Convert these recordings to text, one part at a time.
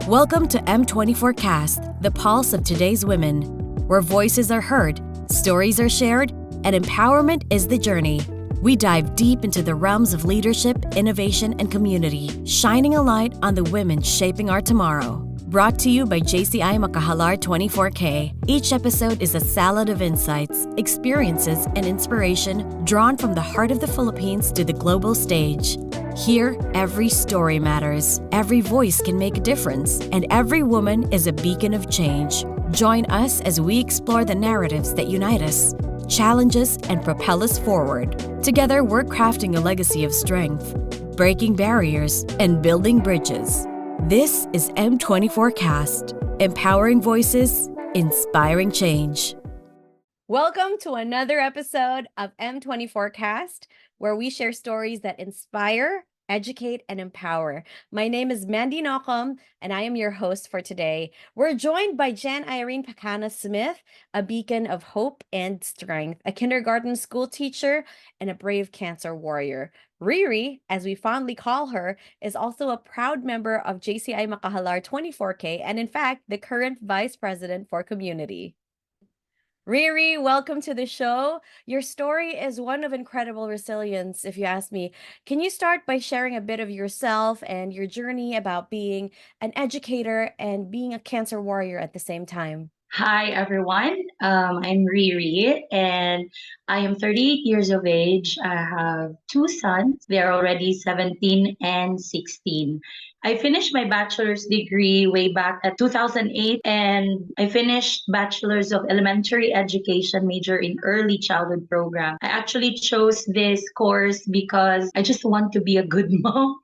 Welcome to M24KAST, the pulse of today's women, where voices are heard, stories are shared, and empowerment is the journey. We dive deep into the realms of leadership, innovation, and community, shining a light on the women shaping our tomorrow. Brought to you by JCI Makahalar 24K, each episode is a salad of insights, experiences, and inspiration drawn from the heart of the Philippines to the global stage. Here, every story matters, every voice can make a difference, and every woman is a beacon of change. Join us as we explore the narratives that unite us, challenge us, and propel us forward. Together, we're crafting a legacy of strength, breaking barriers, and building bridges. This is M24KAST, empowering voices, inspiring change. Welcome to another episode of M24KAST, where we share stories that inspire, educate, and empower. My name is Mandy Nocum, and I am your host for today. We're joined by Jan Ireene Pacana-Smith, a beacon of hope and strength, a kindergarten school teacher, and a brave cancer warrior. Riri, as we fondly call her, is also a proud member of JCI Makahalar 24K, and in fact, the current Vice President for Community. Riri, welcome to the show. Your story is one of incredible resilience, if you ask me. Can you start by sharing a bit of yourself and your journey about being an educator and being a cancer warrior at the same time? Hi, everyone. I'm Riri, and I am 38 years of age. I have two sons. They're already 17 and 16. I finished my bachelor's degree way back at 2008, and I finished Bachelor's of Elementary Education major in Early Childhood Program. I actually chose this course because I just want to be a good mom.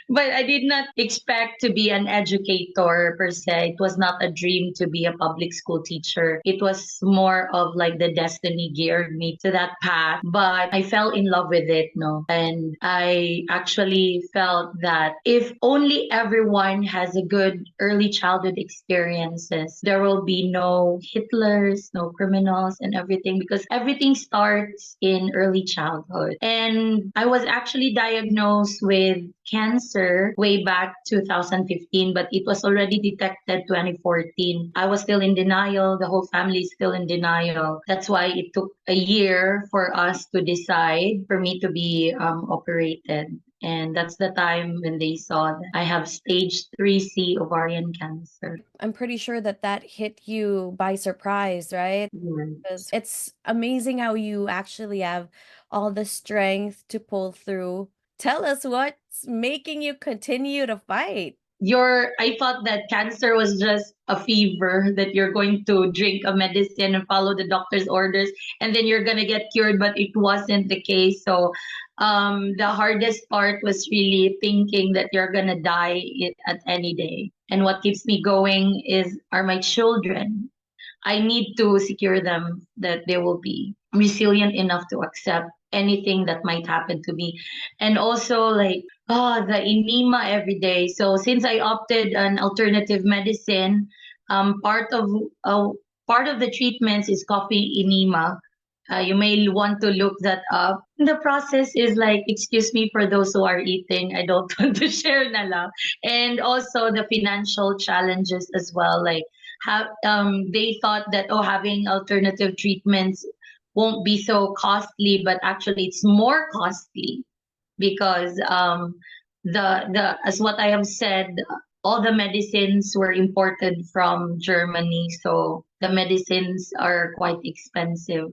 But I did not expect to be an educator per se. It was not a dream to be a public school teacher. It was more of like the destiny geared me to that path. But I fell in love with it, no. And I actually felt that if only everyone has a good early childhood experiences, there will be no Hitlers, no criminals and everything, because everything starts in early childhood. And I was actually diagnosed with cancer way back 2015, but it was already detected 2014. I was still in denial. The whole family is still in denial. That's why it took a year for us to decide for me to be operated. And that's the time when they saw that I have stage 3C ovarian cancer. I'm pretty sure that hit you by surprise, right? Yes. Because it's amazing how you actually have all the strength to pull through. Tell us what's making you continue to fight. I thought that cancer was just a fever, that you're going to drink a medicine and follow the doctor's orders and then you're going to get cured, but it wasn't the case. So the hardest part was really thinking that you're going to die at any day. And what keeps me going are my children. I need to secure them that they will be resilient enough to accept anything that might happen to me. And also the enema every day. So since I opted an alternative medicine, part of the treatments is coffee enema. You may want to look that up. The process is like, excuse me for those who are eating, I don't want to share na lang. And also the financial challenges as well. Like they thought that having alternative treatments won't be so costly, but actually it's more costly because the as what I have said, all the medicines were imported from Germany, so the medicines are quite expensive.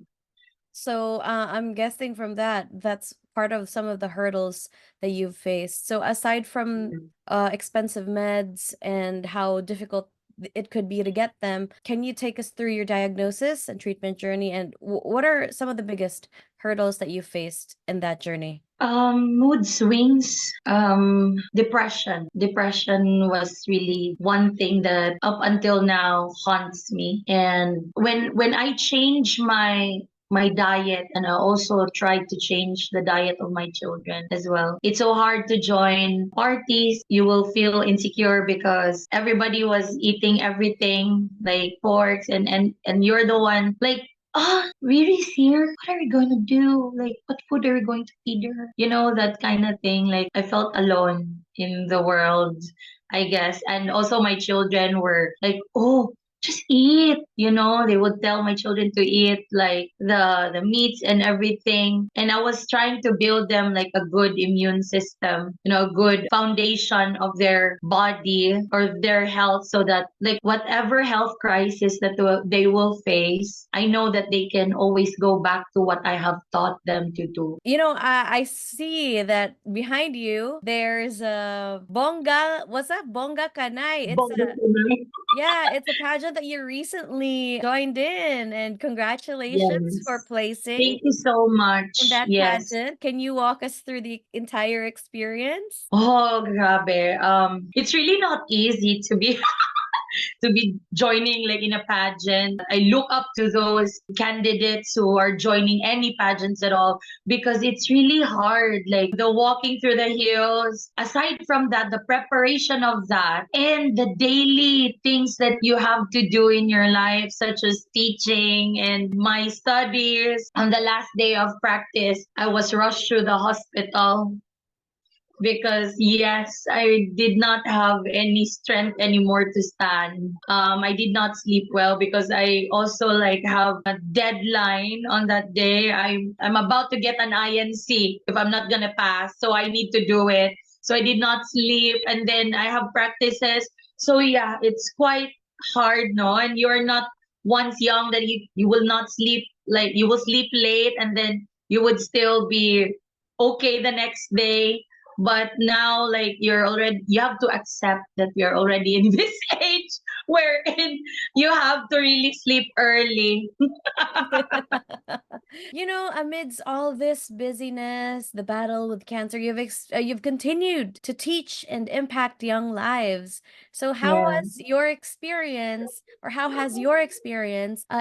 So I'm guessing from that's part of some of the hurdles that you've faced. So aside from expensive meds and how difficult it could be to get them, can you take us through your diagnosis and treatment journey? And what are some of the biggest hurdles that you faced in that journey? Mood swings, depression. Depression was really one thing that up until now haunts me. And when I change my diet, and I also tried to change the diet of my children as well. It's so hard to join parties. You will feel insecure because everybody was eating everything like porks and you're the one like, Riri's here. What are we going to do? Like, what food are we going to feed her? You know, that kind of thing. Like, I felt alone in the world I guess. And also my children were like, oh, just eat, they would tell my children to eat like the meats and everything. And I was trying to build them like a good immune system, a good foundation of their body or their health, so that like whatever health crisis that they will face, I know that they can always go back to what I have taught them to do. I see that behind you there's a bonga. What's that? Bonga Kanay. It's a pageant that you recently joined in, and congratulations for Yes. placing Thank you so in much. that Yes. pageant. Can you walk us through the entire experience? Oh, grabe. It's really not easy to be joining like in a pageant. I look up to those candidates who are joining any pageants at all, because it's really hard. Like the walking through the hills. Aside from that, the preparation of that and the daily things that you have to do in your life, such as teaching and my studies. On the last day of practice, I was rushed through the hospital because yes, I did not have any strength anymore to stand. I did not sleep well because I also like have a deadline on that day. I'm about to get an INC if I'm not gonna pass, so I need to do it. So I did not sleep, and then I have practices. So yeah, it's quite hard, no? And you're not once young that you will not sleep, like you will sleep late, and then you would still be okay the next day. But now, like you have to accept that you're already in this age wherein you have to really sleep early. Amidst all this busyness, the battle with cancer, you've continued to teach and impact young lives. So, Yeah. how has your experience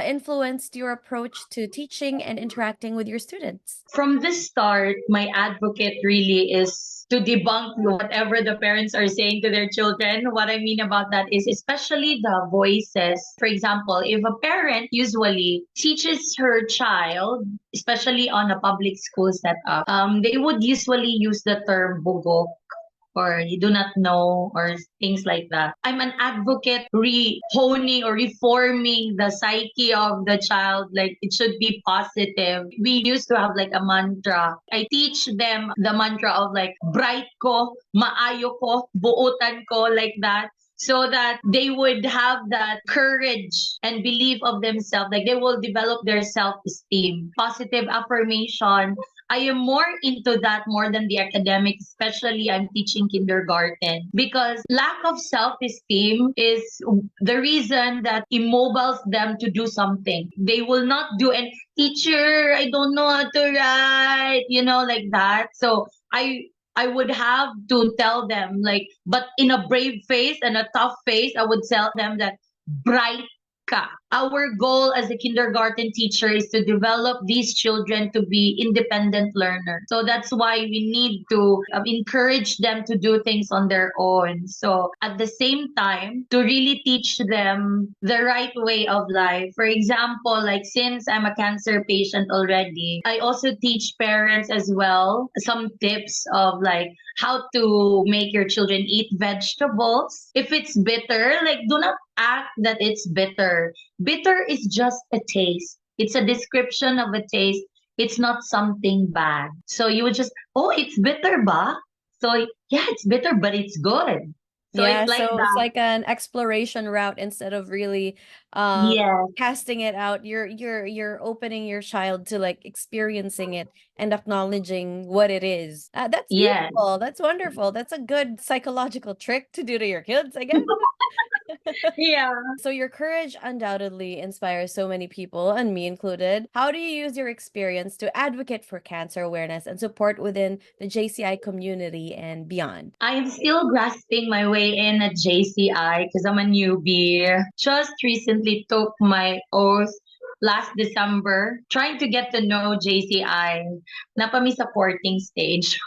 influenced your approach to teaching and interacting with your students? From the start, my advocate really is to debunk whatever the parents are saying to their children. What I mean about that is especially the voices. For example, if a parent usually teaches her child, especially on a public school setup, they would usually use the term bugo, or you do not know, or things like that. I'm an advocate rehoning or reforming the psyche of the child. Like it should be positive. We used to have like a mantra. I teach them the mantra of like bright ko, maayo ko, buutan ko, like that. So that they would have that courage and belief of themselves. Like they will develop their self-esteem. Positive affirmation, I am more into that more than the academic, especially I'm teaching kindergarten, because lack of self-esteem is the reason that immobiles them to do something. They will not do, and teacher, I don't know how to write, like that. So I would have to tell them like, but in a brave face and a tough face, I would tell them that bright ka. Our goal as a kindergarten teacher is to develop these children to be independent learners. So that's why we need to encourage them to do things on their own. So at the same time, to really teach them the right way of life. For example, like since I'm a cancer patient already, I also teach parents as well some tips of like how to make your children eat vegetables. If it's bitter, like do not act that it's bitter. Bitter is just a taste. It's a description of a taste. It's not something bad. So you would just, oh, it's bitter, ba? So yeah, it's bitter, but it's good. So Yeah, it's like so it's that. like an exploration route instead of really Yeah, casting it out. You're opening your child to like experiencing it and acknowledging what it is. That's yeah. beautiful. That's wonderful. That's a good psychological trick to do to your kids, I guess. Yeah. So your courage undoubtedly inspires so many people, and me included. How do you use your experience to advocate for cancer awareness and support within the JCI community and beyond? I am still grasping my way in at JCI because I'm a newbie. Just recently took my oath last December, trying to get to know JCI. Napami supporting stage.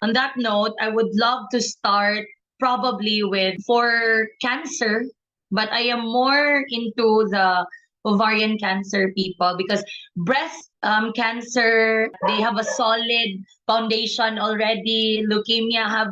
On that note, I would love to start probably with for cancer, but I am more into the ovarian cancer people because breast cancer, they have a solid foundation already. Leukemia have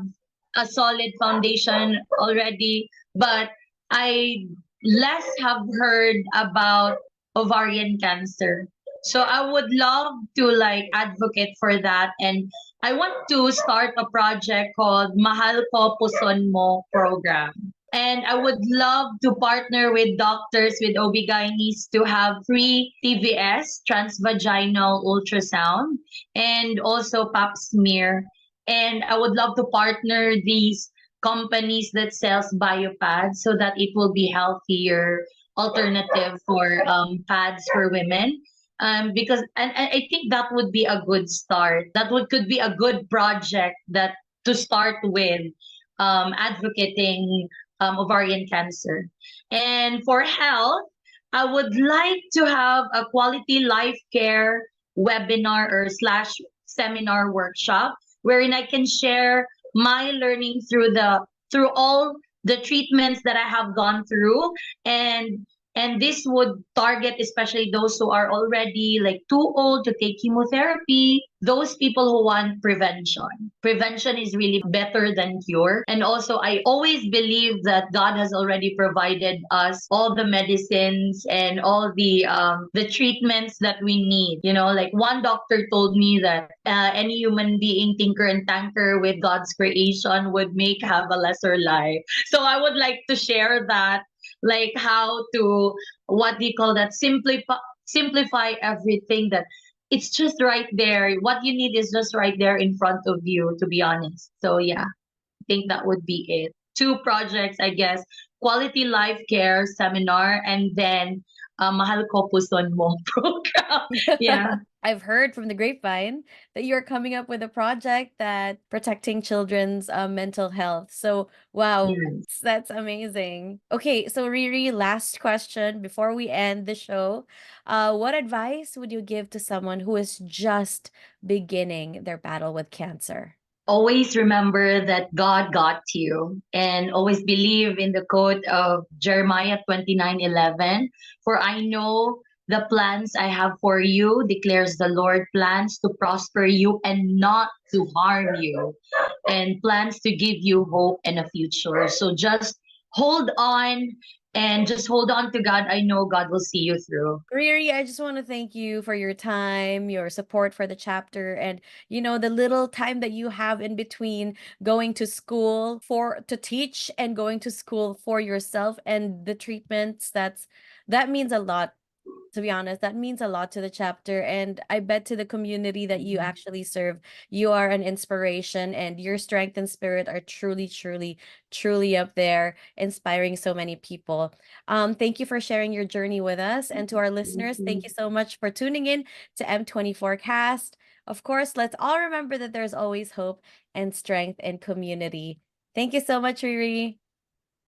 a solid foundation already, but I less have heard about ovarian cancer. So I would love to like advocate for that, and I want to start a project called Mahal Ko Puson Mo program. And I would love to partner with doctors, with OB-GYNs to have free TVS, transvaginal ultrasound, and also pap smear. And I would love to partner these companies that sells biopads so that it will be healthier alternative for pads for women. Because and I think that would be a good start. That would could be a good project that to start with, advocating ovarian cancer. And for health, I would like to have a quality life care webinar or slash seminar workshop wherein I can share my learning through all the treatments that I have gone through, and this would target especially those who are already like too old to take chemotherapy, those people who want prevention. Prevention is really better than cure. And also, I always believe that God has already provided us all the medicines and all the treatments that we need. You know, like one doctor told me that any human being tinker and tanker with God's creation would make have a lesser life. So I would like to share that, like how to, what do you call that, simplify everything, that it's just right there, what you need is just right there in front of you, to be honest. So yeah, I think that would be it. Two projects, I guess: quality life care seminar, and then Mahal Ko Puson Mo program. Yeah. I've heard from the grapevine that you're coming up with a project that protecting children's mental health. So, wow, Yes. that's amazing. Okay, so Riri, last question before we end the show. What advice would you give to someone who is just beginning their battle with cancer? Always remember that God got you, and always believe in the quote of Jeremiah 29:11. For I know the plans I have for you, declares the Lord, plans to prosper you and not to harm you, and plans to give you hope and a future. So just hold on, and just hold on to God. I know God will see you through. Riri, I just want to thank you for your time, your support for the chapter, and the little time that you have in between going to school for to teach and going to school for yourself and the treatments. That means a lot, to be honest. That means a lot to the chapter, and I bet to the community that you actually serve. You are an inspiration, and your strength and spirit are truly, truly, truly up there, inspiring so many people. Thank you for sharing your journey with us, and to our listeners, thank you so much for tuning in to M24KAST. Of course, let's all remember that there's always hope and strength in community. Thank you so much, Riri.